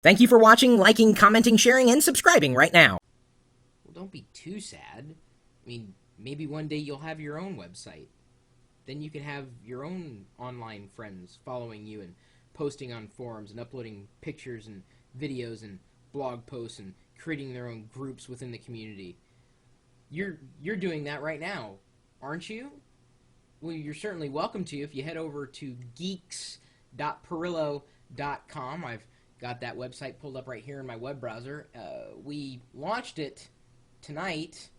Thank you for watching, liking, commenting, sharing, and subscribing right now. Well, don't be too sad. I mean, maybe one day you'll have your own website. Then you can have your own online friends following you and posting on forums and uploading pictures and videos and blog posts and creating their own groups within the community. You're doing that right now, aren't you? Well, you're certainly welcome to if you head over to geeks.pirillo.com. I've got that website pulled up right here in my web browser. We launched it tonight.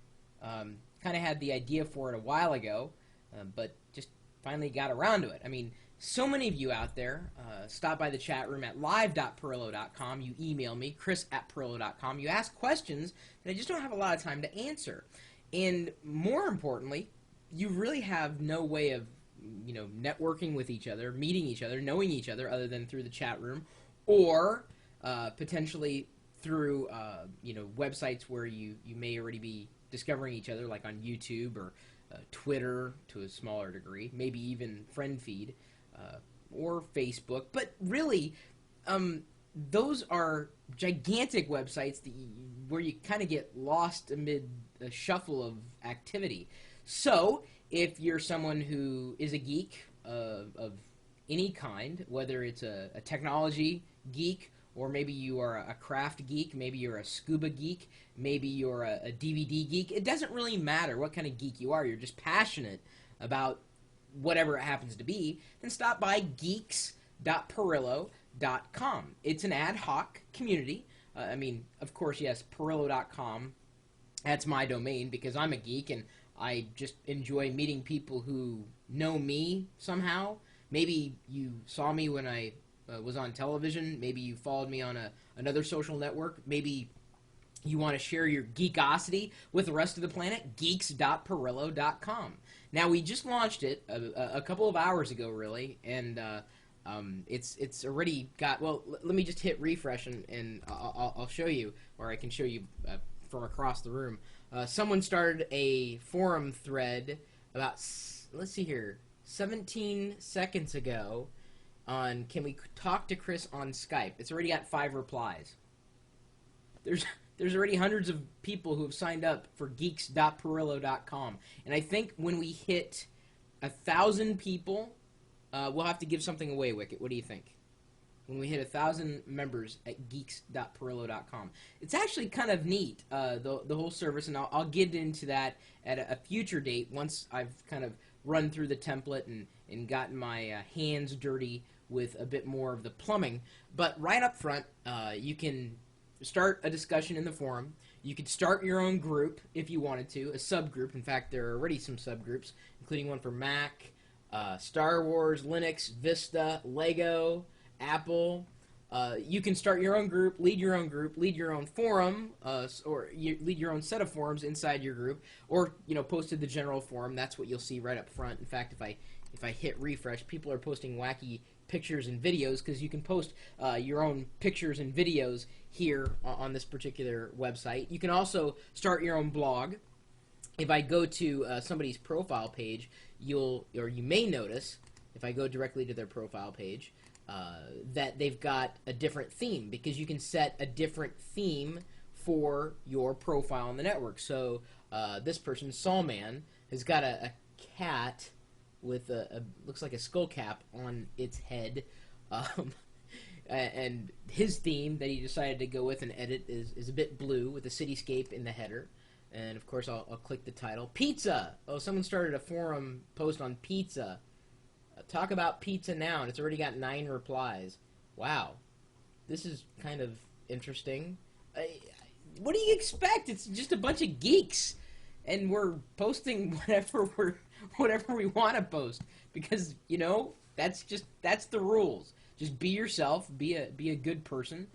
Kind of had the idea for it a while ago, but just finally got around to it. I mean, so many of you out there stop by the chat room at live.pirillo.com. You email me, chris@pirillo.com. You ask questions that I just don't have a lot of time to answer. And more importantly, you really have no way of, networking with each other, meeting each other, knowing each other other than through the chat room or potentially through, websites where you may already be discovering each other, like on YouTube or Twitter to a smaller degree, maybe even FriendFeed or Facebook. But really, those are gigantic websites where you kind of get lost amid a shuffle of activity. So, if you're someone who is a geek of any kind, whether it's a technology geek, or maybe you are a craft geek, maybe you're a scuba geek, maybe you're a DVD geek, it doesn't really matter what kind of geek you are. You're just passionate about whatever it happens to be, then stop by geeks.pirillo.com. It's an ad hoc community. Of course, yes, pirillo.com, that's my domain because I'm a geek and I just enjoy meeting people who know me somehow. Maybe you saw me when I was on television. Maybe you followed me on another social network. Maybe you want to share your geekosity with the rest of the planet. Geeks.pirillo.com. Now, we just launched it a couple of hours ago, really, and it's already got, well, let me just hit refresh and I'll show you, or I can show you from across the room. Someone started a forum thread about, let's see here, 17 seconds ago on can we talk to Chris on Skype. It's already got 5 replies. There's already hundreds of people who have signed up for geeks.pirillo.com. And I think when we hit 1,000 people, we'll have to give something away, Wicket. What do you think? When we hit 1,000 members at geeks.pirillo.com. It's actually kind of neat, the whole service, and I'll get into that at a future date once I've kind of run through the template and gotten my hands dirty with a bit more of the plumbing. But right up front, you can start a discussion in the forum. You could start your own group if you wanted to, a subgroup. In fact, there are already some subgroups, including one for Mac, Star Wars, Linux, Vista, Lego, Apple. You can start your own group, lead your own forum, or lead your own set of forums inside your group, or post to the general forum. That's what you'll see right up front. In fact, if I hit refresh, people are posting wacky pictures and videos because you can post your own pictures and videos here on this particular website. You can also start your own blog. If I go to somebody's profile page, you may notice, if I go directly to their profile page, that they've got a different theme, because you can set a different theme for your profile on the network. So this person, Sawman, has got a cat with looks like a skull cap on its head, and his theme that he decided to go with and edit is a bit blue with a cityscape in the header. And of course I'll click the title. Pizza! Oh, someone started a forum post on pizza. Talk about pizza now, and it's already got 9 replies. Wow. This is kind of interesting. What do you expect? It's just a bunch of geeks, and we're posting whatever we want to post, because that's the rules. Just be yourself, be a good person,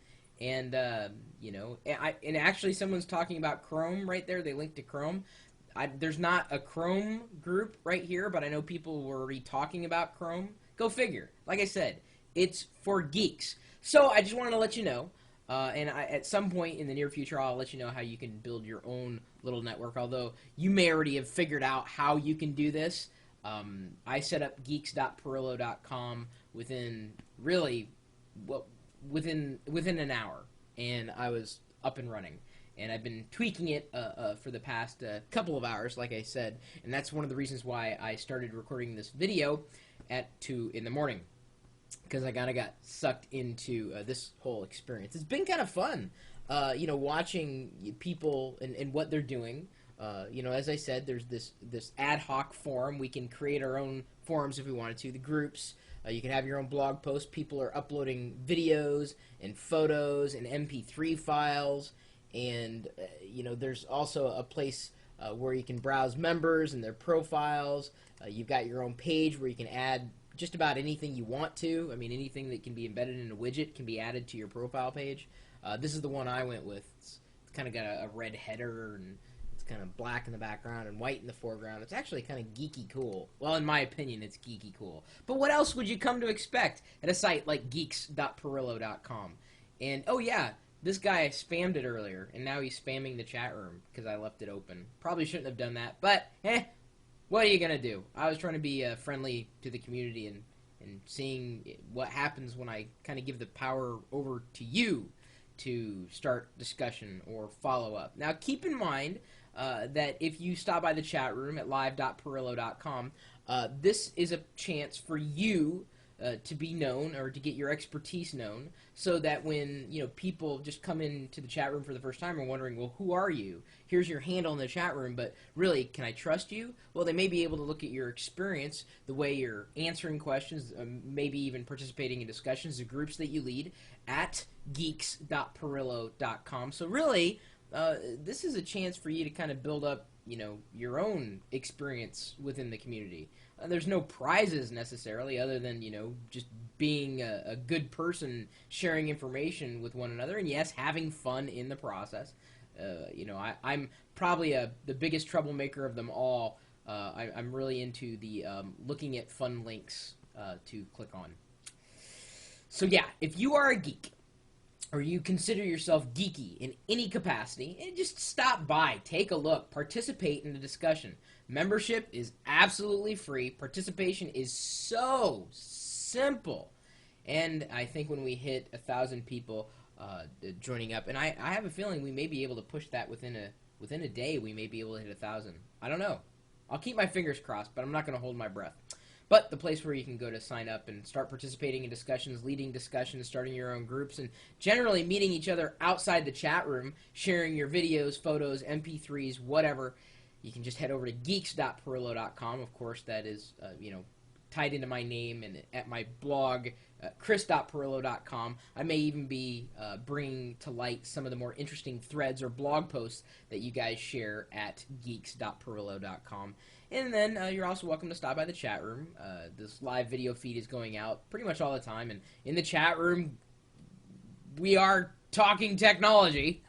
and and actually someone's talking about Chrome right there. They linked to Chrome. There's not a Chrome group right here, but I know people were already talking about Chrome. Go figure. Like I said, it's for geeks. So I just wanted to let you know, and at some point in the near future, I'll let you know how you can build your own little network, although you may already have figured out how you can do this. I set up geeks.pirillo.com within really, well, within an hour, and I was up and running. And I've been tweaking it for the past couple of hours, like I said, and that's one of the reasons why I started recording this video at 2 in the morning, because I kind of got sucked into this whole experience. It's been kind of fun, watching people and what they're doing. As I said, there's this ad hoc forum. We can create our own forums if we wanted to. The groups, you can have your own blog post. People are uploading videos and photos and MP3 files. And, there's also a place where you can browse members and their profiles. You've got your own page where you can add just about anything you want to. I mean, anything that can be embedded in a widget can be added to your profile page. This is the one I went with. It's kind of got a red header, and it's kind of black in the background and white in the foreground. It's actually kind of geeky cool. Well, in my opinion, it's geeky cool. But what else would you come to expect at a site like geeks.pirillo.com? And, oh yeah, this guy spammed it earlier, and now he's spamming the chat room because I left it open. Probably shouldn't have done that, but, what are you going to do? I was trying to be friendly to the community and seeing what happens when I kind of give the power over to you to start discussion or follow-up. Now, keep in mind that if you stop by the chat room at live.pirillo.com, this is a chance for you to be known or to get your expertise known, so that when people just come into the chat room for the first time and wondering, well, who are you? Here's your handle in the chat room, but really, can I trust you? Well, they may be able to look at your experience, the way you're answering questions, maybe even participating in discussions, the groups that you lead at geeks.pirillo.com. So really, this is a chance for you to kind of build up your own experience within the community. There's no prizes necessarily, other than just being a good person, sharing information with one another, and yes, having fun in the process. I'm probably the biggest troublemaker of them all. I'm really into the looking at fun links to click on. So yeah, if you are a geek, or you consider yourself geeky in any capacity, and just stop by, take a look, participate in the discussion. Membership is absolutely free. Participation is so simple. And I think when we hit 1,000 people joining up, and I have a feeling we may be able to push that within a day, we may be able to hit 1,000. I don't know. I'll keep my fingers crossed, but I'm not going to hold my breath. But the place where you can go to sign up and start participating in discussions, leading discussions, starting your own groups, and generally meeting each other outside the chat room, sharing your videos, photos, MP3s, whatever. You can just head over to geeks.pirillo.com. Of course, that is, tied into my name, and at my blog, chris.pirillo.com. I may even be bringing to light some of the more interesting threads or blog posts that you guys share at geeks.pirillo.com. And then you're also welcome to stop by the chat room. This live video feed is going out pretty much all the time, and in the chat room, we are talking technology,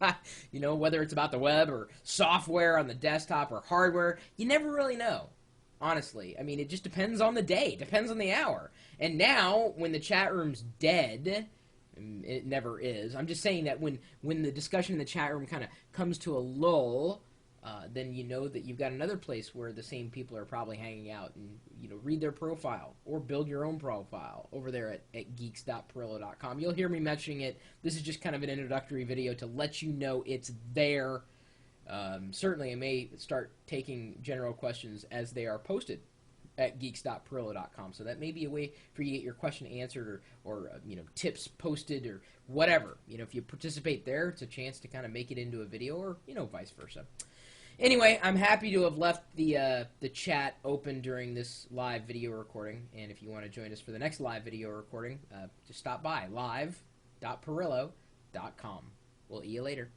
whether it's about the web or software on the desktop or hardware. You never really know, honestly. I mean, it just depends on the day, depends on the hour. And now, when the chat room's dead, it never is. I'm just saying that when the discussion in the chat room kind of comes to a lull, then you know that you've got another place where the same people are probably hanging out, and read their profile or build your own profile over there at geeks.pirillo.com. You'll hear me mentioning it. This is just kind of an introductory video to let you know it's there. Certainly, I may start taking general questions as they are posted at geeks.pirillo.com. So that may be a way for you to get your question answered, or tips posted, or whatever. If you participate there, it's a chance to kind of make it into a video, or vice versa. Anyway, I'm happy to have left the chat open during this live video recording, and if you want to join us for the next live video recording, just stop by live.pirillo.com. We'll see you later.